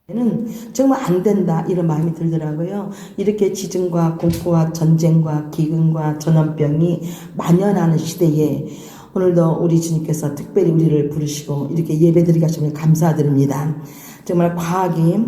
는 정말 안 된다 이런 마음이 들더라고요. 이렇게 지진과 공포와 전쟁과 기근과 전염병이 만연하는 시대에 오늘도 우리 주님께서 특별히 우리를 부르시고 이렇게 예배드리게 하시면 감사드립니다. 정말 과학이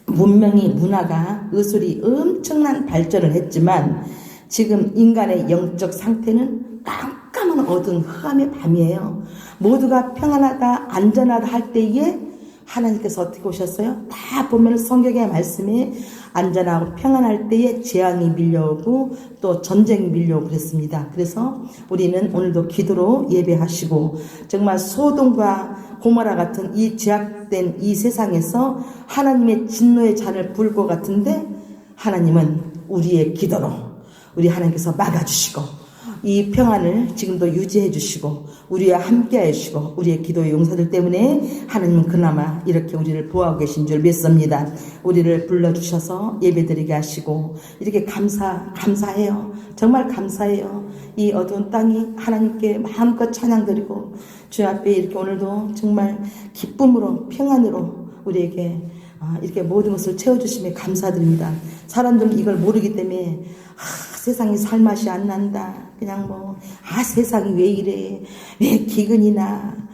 문명이 문화가 의술이 엄청난 발전을 했지만 지금 인간의 영적 상태는 깜깜한 어두운 흑암의 밤이에요. 모두가 평안하다 안전하다 할 때에 하나님께서 어떻게 오셨어요? 다 보면 성경의 말씀에 안전하고 평안할 때에 재앙이 밀려오고 또 전쟁이 밀려오고 그랬습니다. 그래서 우리는 오늘도 기도로 예배하시고 정말 소돔과 고모라 같은 이 제약된 이 세상에서 하나님의 진노의 잔을 부을 것 같은데 하나님은 우리의 기도로 우리 하나님께서 막아주시고 이 평안을 지금도 유지해 주시고 우리와 함께 해주시고 우리의 기도의 용사들 때문에 하나님은 그나마 이렇게 우리를 보호하고 계신 줄 믿습니다. 우리를 불러주셔서 예배드리게 하시고 이렇게 감사해요. 정말 감사해요. 이 어두운 땅이 하나님께 마음껏 찬양드리고 주 앞에 이렇게 오늘도 정말 기쁨으로 평안으로 우리에게 이렇게 모든 것을 채워주심에 감사드립니다. 사람들은 이걸 모르기 때문에 세상이 살맛이 안 난다. 그냥 세상이 왜 이래? 왜 기근이나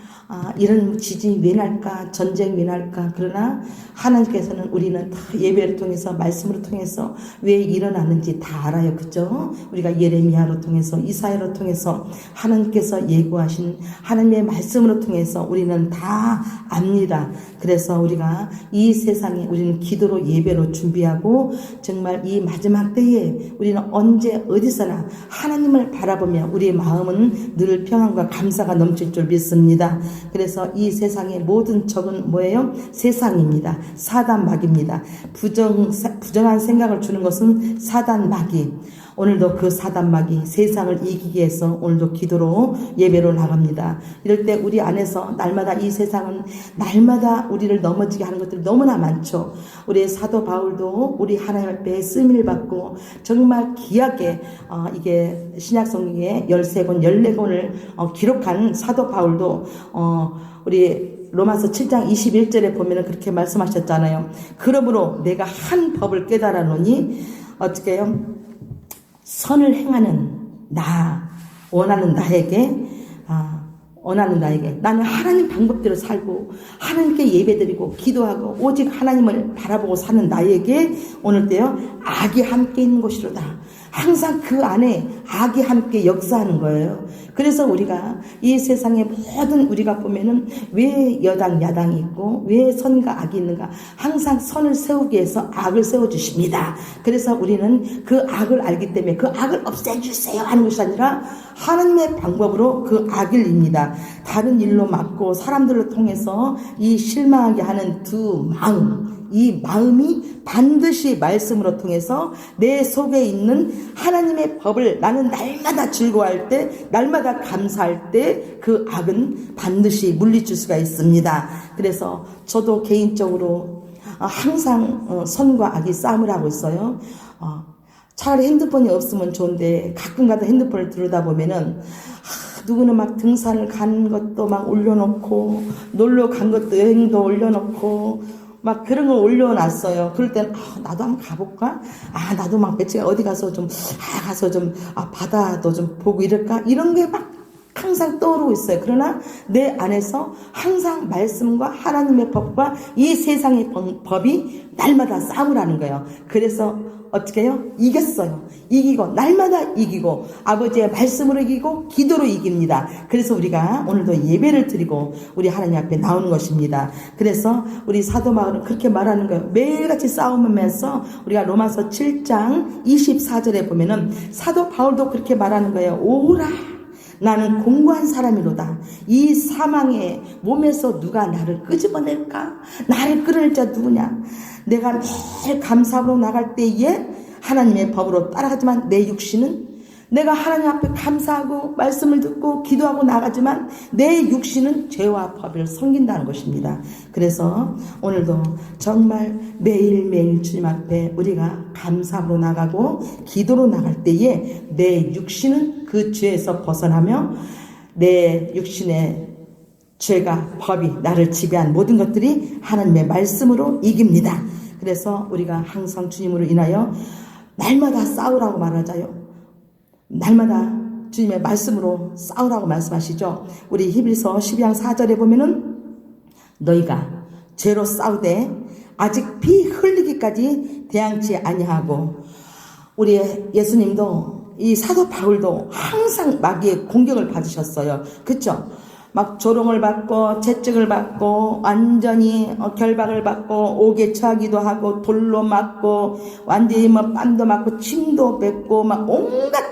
이런 지진이 왜 날까? 전쟁이 왜 날까? 그러나 하나님께서는 우리는 다 예배를 통해서 말씀으로 통해서 왜 일어나는지 다 알아요. 그죠? 우리가 예레미야로 통해서 이사야로 통해서 하나님께서 예고하신 하나님의 말씀으로 통해서 우리는 다 압니다. 그래서 우리가 이 세상에 우리는 기도로 예배로 준비하고 정말 이 마지막 때에 우리는 언제 어디서나 하나님을 바라보며 우리의 마음은 늘 평안과 감사가 넘칠 줄 믿습니다. 그래서 이 세상의 모든 적은 뭐예요? 세상입니다. 사단 마귀입니다. 부정한 생각을 주는 것은 사단 마귀. 오늘도 그 사단 마귀 세상을 이기기 위해서 오늘도 기도로 예배로 나갑니다. 이럴 때 우리 안에서 날마다 이 세상은 날마다 우리를 넘어지게 하는 것들이 너무나 많죠. 우리 사도 바울도 우리 하나님 앞에 쓰임을 받고 정말 귀하게 이게 신약성경에 13권 14권을 기록한 사도 바울도 우리 로마서 7장 21절에 보면 그렇게 말씀하셨잖아요. 그러므로 내가 한 법을 깨달아노니 어떻게 해요? 선을 행하는 원하는 나에게 나는 하나님 방법대로 살고 하나님께 예배드리고 기도하고 오직 하나님을 바라보고 사는 나에게 오늘때요 악이 함께 있는 것이로다. 항상 그 안에 악이 함께 역사하는 거예요. 그래서 우리가 이 세상의 모든 우리가 보면은 왜 여당 야당이 있고 왜 선과 악이 있는가, 항상 선을 세우기 위해서 악을 세워주십니다. 그래서 우리는 그 악을 알기 때문에 그 악을 없애주세요 하는 것이 아니라 하나님의 방법으로 그 악을 입니다. 다른 일로 막고 사람들을 통해서 이 실망하게 하는 두 마음, 이 마음이 반드시 말씀으로 통해서 내 속에 있는 하나님의 법을 나는 날마다 즐거워할 때, 날마다 감사할 때 그 악은 반드시 물리칠 수가 있습니다. 그래서 저도 개인적으로 항상 선과 악이 싸움을 하고 있어요. 차라리 핸드폰이 없으면 좋은데 가끔가다 핸드폰을 들여다보면은 누구는 막 등산을 간 것도 막 올려놓고 놀러 간 것도 여행도 올려놓고 막 그런 거 올려놨어요. 그럴 땐 나도 한번 가볼까? 나도 막 며칠 어디 가서 좀 바다도 좀 보고 이럴까? 이런 게 막 항상 떠오르고 있어요. 그러나 내 안에서 항상 말씀과 하나님의 법과 이 세상의 법이 날마다 싸움을 하는 거예요. 그래서 어떻게 해요? 이겼어요. 이기고 날마다 이기고 아버지의 말씀으로 이기고 기도로 이깁니다. 그래서 우리가 오늘도 예배를 드리고 우리 하나님 앞에 나오는 것입니다. 그래서 우리 사도 바울은 그렇게 말하는 거예요. 매일같이 싸우면서 우리가 로마서 7장 24절에 보면은 사도 바울도 그렇게 말하는 거예요. 오라, 나는 공고한 사람이로다. 이 사망의 몸에서 누가 나를 끄집어낼까? 나를 끌어낼 자 누구냐? 내가 매일 감사하고 나갈 때에 하나님의 법으로 따라가지만 내 육신은 내가 하나님 앞에 감사하고 말씀을 듣고 기도하고 나가지만 내 육신은 죄와 법을 섬긴다는 것입니다. 그래서 오늘도 정말 매일매일 주님 앞에 우리가 감사하고 나가고 기도로 나갈 때에 내 육신은 그 죄에서 벗어나며 내 육신의 죄가 법이 나를 지배한 모든 것들이 하나님의 말씀으로 이깁니다. 그래서 우리가 항상 주님으로 인하여 날마다 싸우라고 말하자요. 날마다 주님의 말씀으로 싸우라고 말씀하시죠. 우리 히브리서 12장 4절에 보면은 너희가 죄로 싸우되 아직 피 흘리기까지 대항치 아니하고, 우리 예수님도 이 사도 바울도 항상 마귀의 공격을 받으셨어요. 그렇죠? 막 조롱을 받고 채찍을 받고 완전히 결박을 받고 옥에 처하기도 하고 돌로 맞고 완전히 뭐 빤도 맞고 침도 뱉고 막 온갖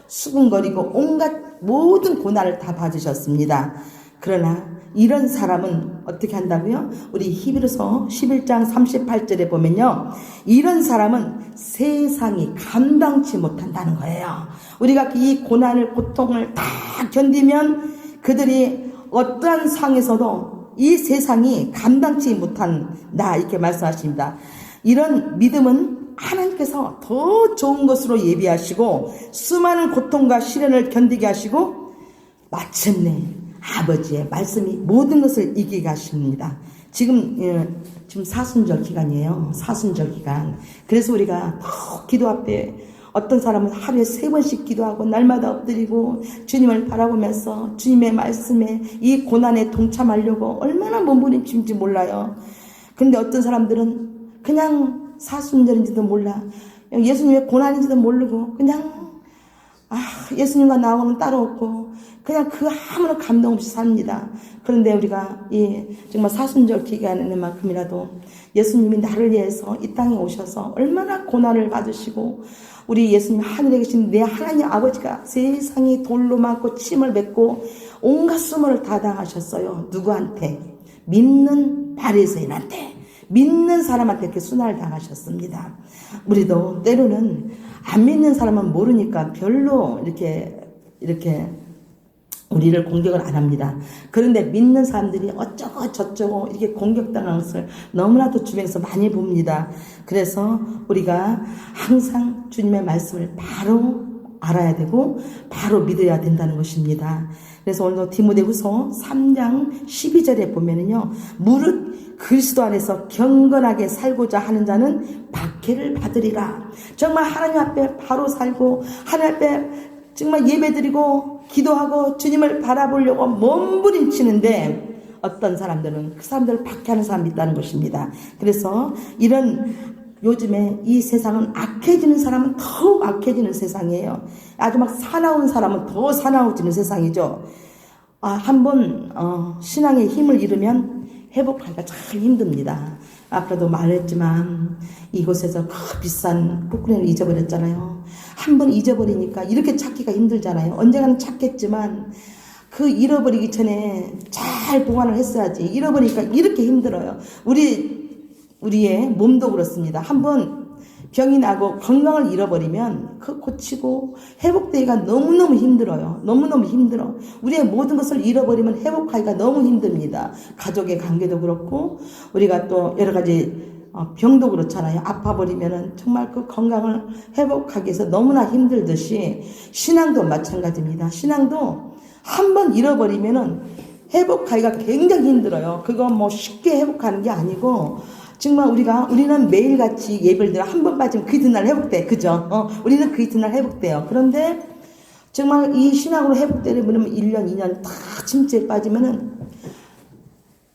수군거리고 온갖 모든 고난을 다 받으셨습니다. 그러나 이런 사람은 어떻게 한다고요? 우리 히브리서 11장 38절에 보면요, 이런 사람은 세상이 감당치 못한다는 거예요. 우리가 이 고난을 고통을 다 견디면 그들이 어떠한 상에서도 이 세상이 감당치 못한다, 이렇게 말씀하십니다. 이런 믿음은 하나님께서 더 좋은 것으로 예비하시고 수많은 고통과 시련을 견디게 하시고 마침내 아버지의 말씀이 모든 것을 이기게 하십니다. 지금 사순절 기간이에요. 사순절 기간. 그래서 우리가 더 기도 앞에, 어떤 사람은 하루에 3번씩 기도하고 날마다 엎드리고 주님을 바라보면서 주님의 말씀에 이 고난에 동참하려고 얼마나 몸부림치는지 몰라요. 그런데 어떤 사람들은 그냥 사순절인지도 몰라, 예수님의 고난인지도 모르고 그냥 예수님과 나오면 따로 없고 그냥 그 아무런 감동 없이 삽니다. 그런데 우리가 이 정말 사순절 기간에만큼이라도 예수님이 나를 위해서 이 땅에 오셔서 얼마나 고난을 받으시고, 우리 예수님 하늘에 계신 내 하나님 아버지가 세상이 돌로 맞고 침을 뱉고 온갖 수모를 다 당하셨어요. 누구한테? 믿는 바리새인한테, 믿는 사람한테 이렇게 순환을 당하셨습니다. 우리도 때로는 안 믿는 사람은 모르니까 별로 이렇게 우리를 공격을 안 합니다. 그런데 믿는 사람들이 어쩌고 저쩌고 이렇게 공격당하는 것을 너무나도 주변에서 많이 봅니다. 그래서 우리가 항상 주님의 말씀을 바로 알아야 되고 바로 믿어야 된다는 것입니다. 그래서 오늘도 디모데후서 3장 12절에 보면은요, 무릇 그리스도 안에서 경건하게 살고자 하는 자는 박해를 받으리라. 정말 하나님 앞에 바로 살고 하나님 앞에 정말 예배드리고 기도하고 주님을 바라보려고 몸부림치는데 어떤 사람들은 그 사람들을 박해하는 사람이 있다는 것입니다. 그래서 이런 요즘에 이 세상은 악해지는 사람은 더욱 악해지는 세상이에요. 아주 막 사나운 사람은 더 사나워지는 세상이죠. 한번 신앙의 힘을 잃으면 회복하기가 참 힘듭니다. 아까도 말했지만 이곳에서 그 비싼 포크레인을 잊어버렸잖아요. 한번 잊어버리니까 이렇게 찾기가 힘들잖아요. 언젠가는 찾겠지만 그 잃어버리기 전에 잘 보관을 했어야지. 잃어버리니까 이렇게 힘들어요. 우리의 몸도 그렇습니다. 한번 병이 나고 건강을 잃어버리면 그 고치고 회복되기가 너무너무 힘들어요. 너무너무 힘들어. 우리의 모든 것을 잃어버리면 회복하기가 너무 힘듭니다. 가족의 관계도 그렇고 우리가 또 여러 가지 병도 그렇잖아요. 아파버리면은 정말 그 건강을 회복하기 위해서 너무나 힘들듯이 신앙도 마찬가지입니다. 신앙도 한번 잃어버리면은 회복하기가 굉장히 힘들어요. 그거 뭐 쉽게 회복하는 게 아니고 정말 우리는 매일같이 예배를 드려 한 번 빠지면 그 이튿날 회복돼. 그죠? 우리는 그 이튿날 회복돼요. 그런데 정말 이 신앙으로 회복되려면 1년, 2년 다 침체에 빠지면은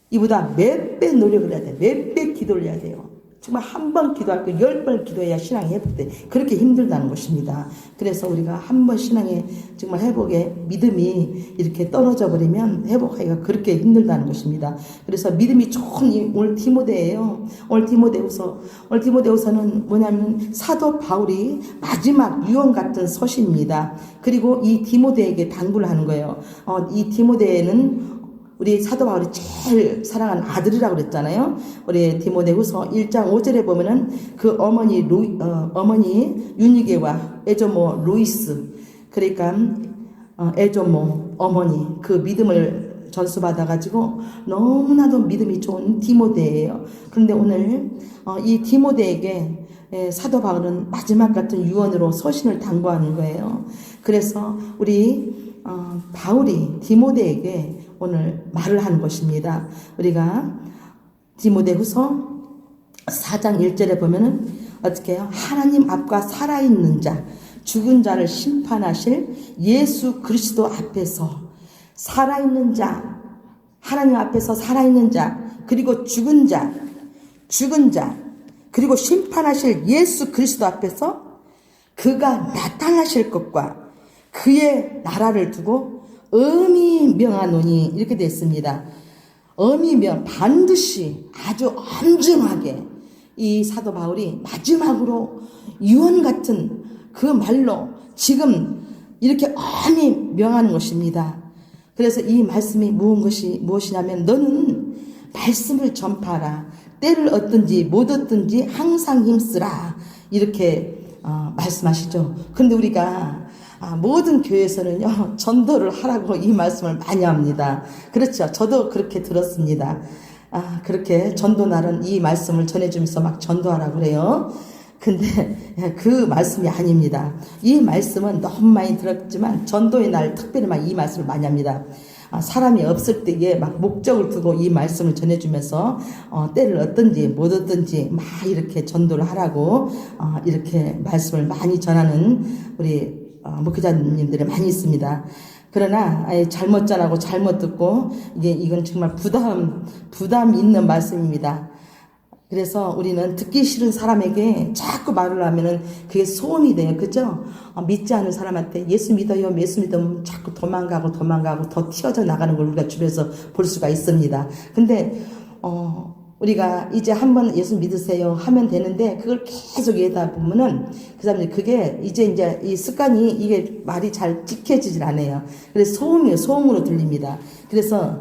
이보다 몇 배 노력을 해야 돼. 몇 배 기도를 해야 돼요. 정말 한 번 기도할 거 10번 기도해야 신앙이 회복돼. 그렇게 힘들다는 것입니다. 그래서 우리가 한 번 신앙의 정말 회복의 믿음이 이렇게 떨어져 버리면 회복하기가 그렇게 힘들다는 것입니다. 그래서 믿음이 좋은 오늘 디모데예요. 오늘 디모데후서는 뭐냐면 사도 바울이 마지막 유언 같은 서신입니다. 그리고 이 디모데에게 당부를 하는 거예요. 이 디모데는 우리 사도 바울이 제일 사랑하는 아들이라고 그랬잖아요. 우리 디모데후서 1장 5절에 보면은 그 어머니 유니게와 에조모 루이스, 그러니까 에조모 어머니 그 믿음을 전수받아가지고 너무나도 믿음이 좋은 디모데예요. 그런데 오늘 이 디모데에게 사도 바울은 마지막 같은 유언으로 서신을 당부하는 거예요. 그래서 우리 바울이 디모데에게 오늘 말을 하는 것입니다. 우리가 디모데후서 4장 1절에 보면은 어떻게 해요? 하나님 앞과 살아있는 자, 죽은 자를 심판하실 예수 그리스도 앞에서 살아있는 자, 하나님 앞에서 살아있는 자, 그리고 죽은 자, 그리고 심판하실 예수 그리스도 앞에서 그가 나타나실 것과 그의 나라를 두고 엄히 명하노니 이렇게 됐습니다. 엄히 반드시 아주 엄중하게 이 사도 바울이 마지막으로 유언 같은 그 말로 지금 이렇게 엄히 명하는 것입니다. 그래서 이 말씀이 무엇이냐면 너는 말씀을 전파하라. 때를 얻든지 못 얻든지 항상 힘쓰라. 이렇게 말씀하시죠. 그런데 우리가 모든 교회에서는요 전도를 하라고 이 말씀을 많이 합니다. 그렇죠. 저도 그렇게 들었습니다. 그렇게 전도날은 이 말씀을 전해주면서 막 전도하라고 그래요. 근데 그 말씀이 아닙니다. 이 말씀은 너무 많이 들었지만 전도의 날 특별히 막 이 말씀을 많이 합니다. 사람이 없을 때에 막 목적을 두고 이 말씀을 전해주면서 때를 얻든지 못 얻든지 막 이렇게 전도를 하라고 이렇게 말씀을 많이 전하는 우리 목회자님들이 많이 있습니다. 그러나 잘못 전하고 잘못 듣고 이건 정말 부담 있는 말씀입니다. 그래서 우리는 듣기 싫은 사람에게 자꾸 말을 하면은 그게 소음이 돼요. 그죠? 믿지 않는 사람한테 예수 믿어요. 예수 믿으면 자꾸 도망가고 더 튀어져 나가는 걸 우리가 주변에서 볼 수가 있습니다. 근데, 우리가 이제 한번 예수 믿으세요 하면 되는데 그걸 계속 얘기하다 보면은 그 사람들이 그게 이제 이 습관이 이게 말이 잘 지켜지질 않아요. 그래서 소음으로 들립니다. 그래서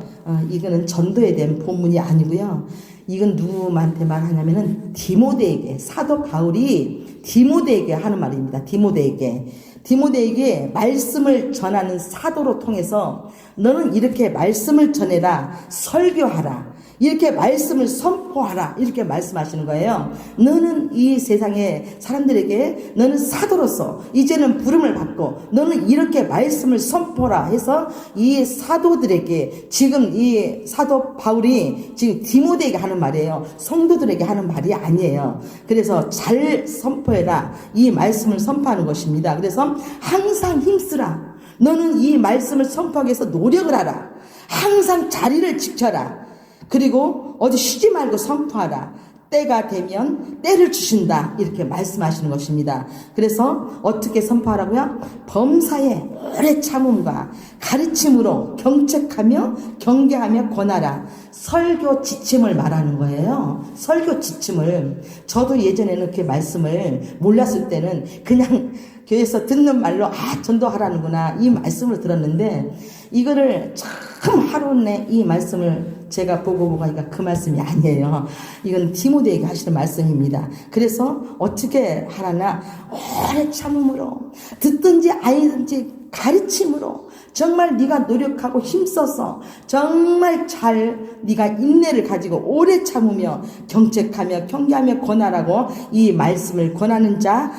이거는 전도에 대한 본문이 아니고요. 이건 누구한테 말하냐면은 디모데에게, 사도 바울이 디모데에게 하는 말입니다. 디모데에게 말씀을 전하는 사도로 통해서 너는 이렇게 말씀을 전해라, 설교하라, 이렇게 말씀을 선포하라, 이렇게 말씀하시는 거예요. 너는 이 세상의 사람들에게 너는 사도로서 이제는 부름을 받고 너는 이렇게 말씀을 선포라 해서 이 사도들에게 지금 이 사도 바울이 지금 디모데에게 하는 말이에요. 성도들에게 하는 말이 아니에요. 그래서 잘 선포해라, 이 말씀을 선포하는 것입니다. 그래서 항상 힘쓰라. 너는 이 말씀을 선포하기 위해서 노력을 하라. 항상 자리를 지켜라. 그리고 어디 쉬지 말고 선포하라. 때가 되면 때를 주신다. 이렇게 말씀하시는 것입니다. 그래서 어떻게 선포하라고요? 범사에 오래 참음과 가르침으로 경책하며 경계하며 권하라. 설교 지침을 말하는 거예요. 설교 지침을. 저도 예전에는 이렇게 말씀을 몰랐을 때는 그냥 교회에서 듣는 말로 전도하라는구나 이 말씀을 들었는데 이거를 참 하루 내 이 말씀을 제가 보고 가니까 그 말씀이 아니에요. 이건 디모데에게 하시는 말씀입니다. 그래서 어떻게 하라나 오래 참음으로 듣든지 아니든지 가르침으로 정말 네가 노력하고 힘써서 정말 잘 네가 인내를 가지고 오래 참으며 경책하며 경계하며 권하라고 이 말씀을 권하는 자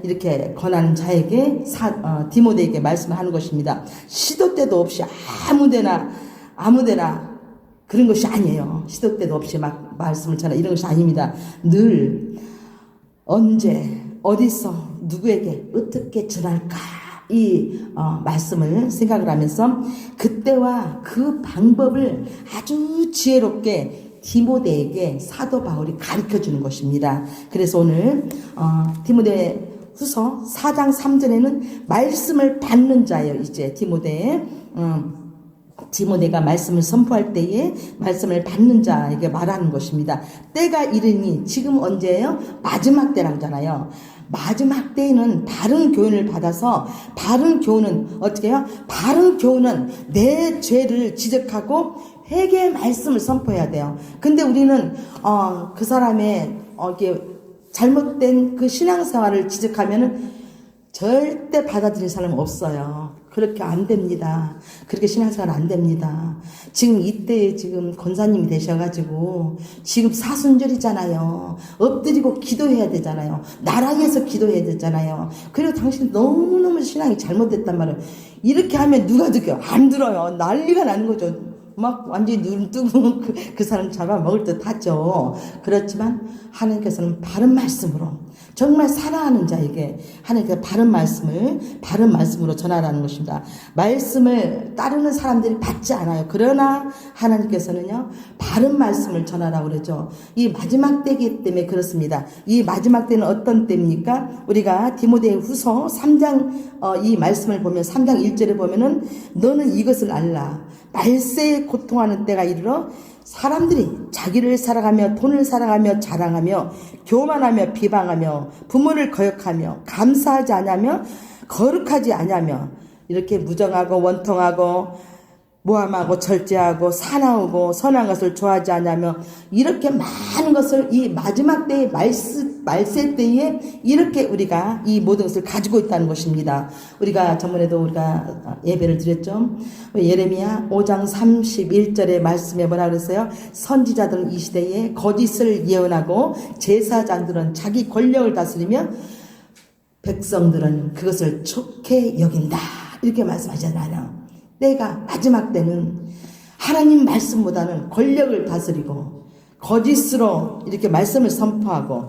이렇게 권하는 자에게 디모데에게 말씀을 하는 것입니다. 시도 때도 없이 아무데나 그런 것이 아니에요. 시도 때도 없이 막 말씀을 전하 이런 것이 아닙니다. 늘 언제 어디서 누구에게 어떻게 전할까 이 말씀을 생각을 하면서 그때와 그 방법을 아주 지혜롭게 디모데에게 사도 바울이 가르쳐주는 것입니다. 그래서 오늘 디모데 후서 4장 3절에는 말씀을 받는 자예요. 이제 디모데가 말씀을 선포할 때에 말씀을 받는 자에게 말하는 것입니다. 때가 이르니 지금 언제예요? 마지막 때라고 하잖아요. 마지막 때에는 바른 교훈을 받아서 바른 교훈은 어떻게 해요? 바른 교훈은 내 죄를 지적하고 회개의 말씀을 선포해야 돼요. 근데 우리는 그 사람의 이렇게 잘못된 그 신앙생활을 지적하면은 절대 받아들일 사람은 없어요. 그렇게 안 됩니다. 그렇게 신앙생활 안 됩니다. 지금 이때에 지금 권사님이 되셔가지고 지금 사순절이잖아요. 엎드리고 기도해야 되잖아요. 나라에서 기도해야 되잖아요. 그리고 당신 너무너무 신앙이 잘못됐단 말이에요. 이렇게 하면 누가 듣게요? 안 들어요. 난리가 나는 거죠. 막 완전히 눈 뜨고 그 사람 잡아먹을 듯 하죠. 그렇지만 하나님께서는 바른 말씀으로 정말 사랑하는 자에게 하나님께서 바른 말씀으로 전하라는 것입니다. 말씀을 따르는 사람들이 받지 않아요. 그러나 하나님께서는요, 바른 말씀을 전하라고 그러죠. 이 마지막 때이기 때문에 그렇습니다. 이 마지막 때는 어떤 때입니까? 우리가 디모데후서 3장 이 말씀을 보면 3장 1절에 보면은 너는 이것을 알라. 말세에 고통하는 때가 이르러 사람들이 자기를 사랑하며 돈을 사랑하며 자랑하며 교만하며 비방하며 부모를 거역하며 감사하지 않으며 거룩하지 않으며 이렇게 무정하고 원통하고 모함하고 절제하고 사나우고 선한 것을 좋아하지 않으며 이렇게 많은 것을 이 마지막 때의 말세 때에 이렇게 우리가 이 모든 것을 가지고 있다는 것입니다. 우리가 저번에도 우리가 예배를 드렸죠. 예레미야 5장 31절의 말씀에 뭐라 그랬어요? 선지자들은 이 시대에 거짓을 예언하고 제사장들은 자기 권력을 다스리며 백성들은 그것을 좋게 여긴다. 이렇게 말씀하셨잖아요. 때가 마지막 때는 하나님 말씀보다는 권력을 다스리고 거짓으로 이렇게 말씀을 선포하고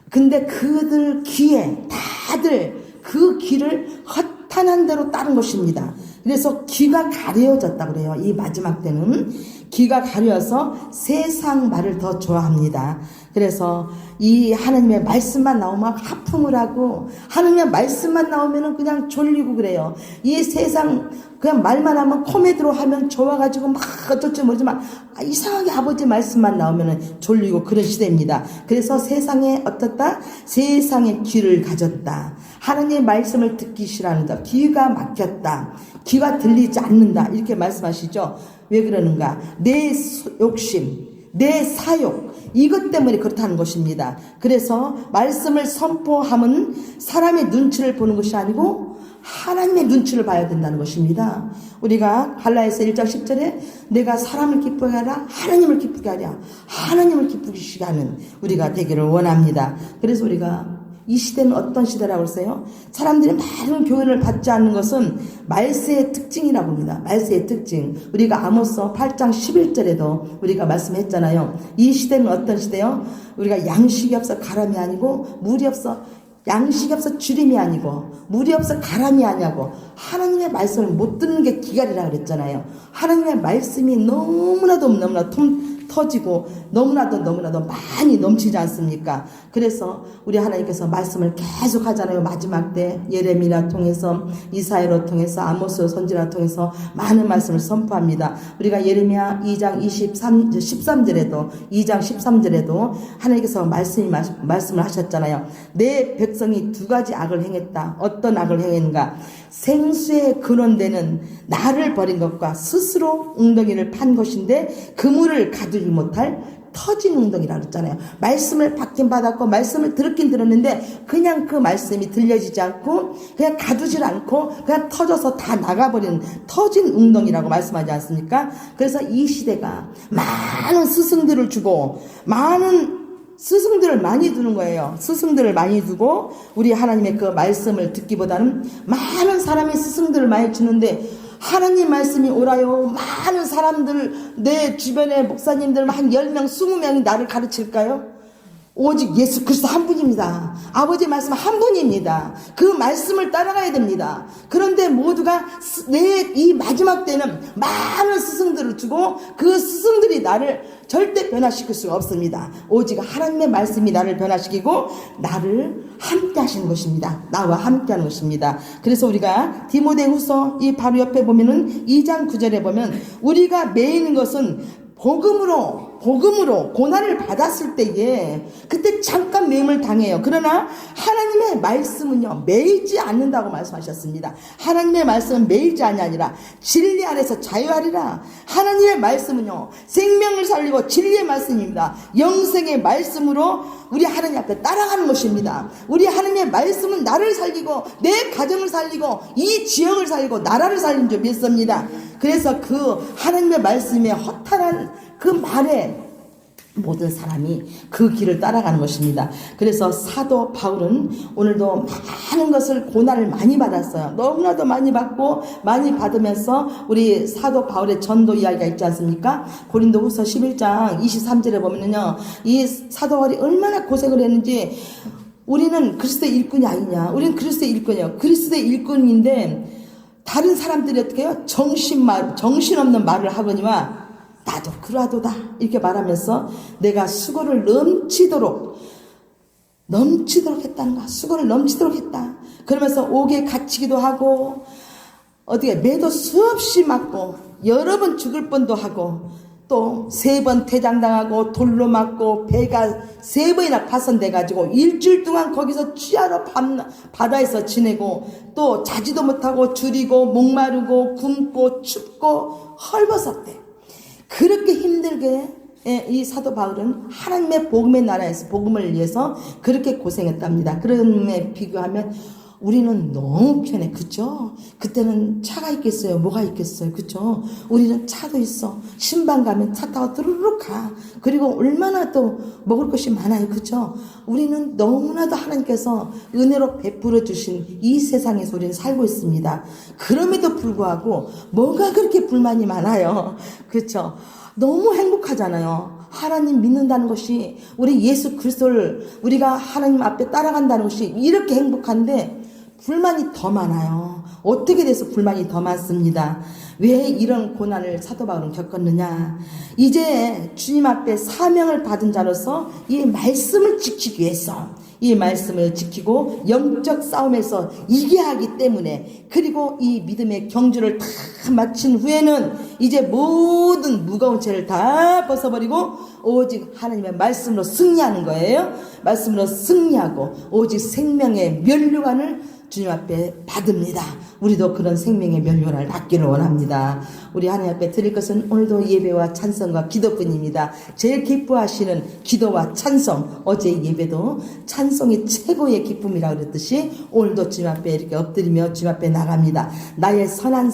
근데 그들 귀에 다들 그 귀를 허탄한 대로 따른 것입니다. 그래서 귀가 가려졌다고 그래요. 이 마지막 때는 귀가 가려서 세상 말을 더 좋아합니다. 그래서 이 하나님의 말씀만 나오면 하품을 하고 하나님의 말씀만 나오면 그냥 졸리고 그래요. 이 세상 그냥 말만 하면 코미디로 하면 좋아가지고 막 어쩔지 모르지만 이상하게 아버지 말씀만 나오면 졸리고 그런 시대입니다. 그래서 세상에 어떻다? 세상의 귀를 가졌다. 하나님의 말씀을 듣기 싫어한다. 귀가 막혔다. 귀가 들리지 않는다. 이렇게 말씀하시죠. 왜 그러는가? 내 욕심, 내 사욕 이것 때문에 그렇다는 것입니다. 그래서 말씀을 선포함은 사람의 눈치를 보는 것이 아니고 하나님의 눈치를 봐야 된다는 것입니다. 우리가 갈라디아서 1장 10절에 내가 사람을 기쁘게 하라 하나님을 기쁘게 하랴 하나님을 기쁘게 하는 우리가 되기를 원합니다. 그래서 우리가 이 시대는 어떤 시대라고 했어요? 사람들이 많은 교훈을 받지 않는 것은 말세의 특징이라고 합니다. 말세의 특징. 우리가 아모스 8장 11절에도 우리가 말씀했잖아요. 이 시대는 어떤 시대요? 우리가 양식이 없어 가람이 아니고 물이 없어 양식이 없어 주림이 아니고 물이 없어 가람이 아니고 하나님의 말씀을 못 듣는 게 기갈이라고 그랬잖아요. 하나님의 말씀이 너무나도 터지고 너무나도 많이 넘치지 않습니까? 그래서 우리 하나님께서 말씀을 계속 하잖아요. 마지막 때 예레미야 통해서 이사야로 통해서 아모스 선지자 통해서 많은 말씀을 선포합니다. 우리가 예레미야 2장 13절에도 2장 13절에도 하나님께서 말씀을 하셨잖아요. 내 백성이 두 가지 악을 행했다. 어떤 악을 행했는가? 생수에 근원되는 나를 버린 것과 스스로 웅덩이를 판 것인데 그물을 가두지 못할 터진 웅덩이라고 했잖아요. 말씀을 받긴 받았고 말씀을 들었긴 들었는데 그냥 그 말씀이 들려지지 않고 그냥 가두질 않고 그냥 터져서 다 나가버리는 터진 웅덩이라고 말씀하지 않습니까? 그래서 이 시대가 많은 스승들을 주고 많은 스승들을 많이 두는 거예요. 스승들을 많이 두고 우리 하나님의 그 말씀을 듣기보다는 많은 사람이 스승들을 많이 주는데 하나님 말씀이 오라요. 많은 사람들 내 주변에 목사님들 한 10명 20명이 나를 가르칠까요? 오직 예수 그리스도 한 분입니다. 아버지 말씀 한 분입니다. 그 말씀을 따라가야 됩니다. 그런데 모두가 내 이 마지막 때는 많은 스승들을 주고 그 스승들이 나를 절대 변화시킬 수가 없습니다. 오직 하나님의 말씀이 나를 변화시키고 나를 함께 하시는 것입니다. 나와 함께 하는 것입니다. 그래서 우리가 디모데후서 이 바로 옆에 보면은 2장 9절에 보면 우리가 매이는 것은 복음으로 고난을 받았을 때에 그때 잠깐 매임을 당해요. 그러나 하나님의 말씀은요 매이지 않는다고 말씀하셨습니다. 하나님의 말씀은 매이지 아니라 진리 안에서 자유하리라. 하나님의 말씀은요 생명을 살리고 진리의 말씀입니다. 영생의 말씀으로 우리 하나님 앞에 따라가는 것입니다. 우리 하나님의 말씀은 나를 살리고 내 가정을 살리고 이 지역을 살리고 나라를 살리는 줄 믿습니다. 그래서 그 하나님의 말씀에 허탈한 그 말에 모든 사람이 그 길을 따라가는 것입니다. 그래서 사도 바울은 오늘도 많은 것을 고난을 많이 받았어요. 너무나도 많이 받고 많이 받으면서 우리 사도 바울의 전도 이야기가 있지 않습니까? 고린도후서 11장 23절에 보면요, 이 사도 바울이 얼마나 고생을 했는지. 우리는 그리스도의 일꾼이 아니냐, 우리는 그리스도의 일꾼이요, 그리스도의 일꾼인데 다른 사람들이 어떻게 해요? 정신없는 말을 하거니와 나도 그러하도다 이렇게 말하면서 내가 수고를 넘치도록 했다는 거야. 수고를 넘치도록 했다. 그러면서 옥에 갇히기도 하고 어떻게 매도 수없이 맞고 여러 번 죽을 뻔도 하고 또 3번 퇴장당하고 돌로 맞고 배가 3번이나 파손돼가지고 일주일 동안 거기서 취하러 바다에서 지내고 또 자지도 못하고 줄이고 목마르고 굶고 춥고 헐벗었대. 그렇게 힘들게 이 사도 바울은 하나님의 복음의 나라에서 복음을 위해서 그렇게 고생했답니다. 그럼에 비교하면 우리는 너무 편해. 그쵸? 그때는 차가 있겠어요? 뭐가 있겠어요? 그쵸? 우리는 차도 있어. 신방 가면 차 타고 드르륵 가. 그리고 얼마나 또 먹을 것이 많아요. 그쵸? 우리는 너무나도 하나님께서 은혜로 베풀어 주신 이 세상에서 우리는 살고 있습니다. 그럼에도 불구하고 뭐가 그렇게 불만이 많아요. 그쵸? 너무 행복하잖아요. 하나님 믿는다는 것이, 우리 예수 그리스도를 우리가 하나님 앞에 따라간다는 것이 이렇게 행복한데 불만이 더 많아요. 어떻게 돼서 불만이 더 많습니다. 왜 이런 고난을 사도 바울은 겪었느냐? 이제 주님 앞에 사명을 받은 자로서 이 말씀을 지키기 위해서, 이 말씀을 지키고 영적 싸움에서 이겨야 하기 때문에, 그리고 이 믿음의 경주를 다 마친 후에는 이제 모든 무거운 죄를 다 벗어버리고 오직 하나님의 말씀으로 승리하는 거예요. 말씀으로 승리하고 오직 생명의 면류관을 주님 앞에 받습니다. 우리도 그런 생명의 면류관을 받기를 원합니다. 우리 하나님 앞에 드릴 것은 오늘도 예배와 찬송과 기도뿐입니다. 제일 기뻐하시는 기도와 찬송, 어제 예배도 찬송이 최고의 기쁨이라고 그랬듯이 오늘도 주님 앞에 이렇게 엎드리며 주님 앞에 나갑니다. 나의 선한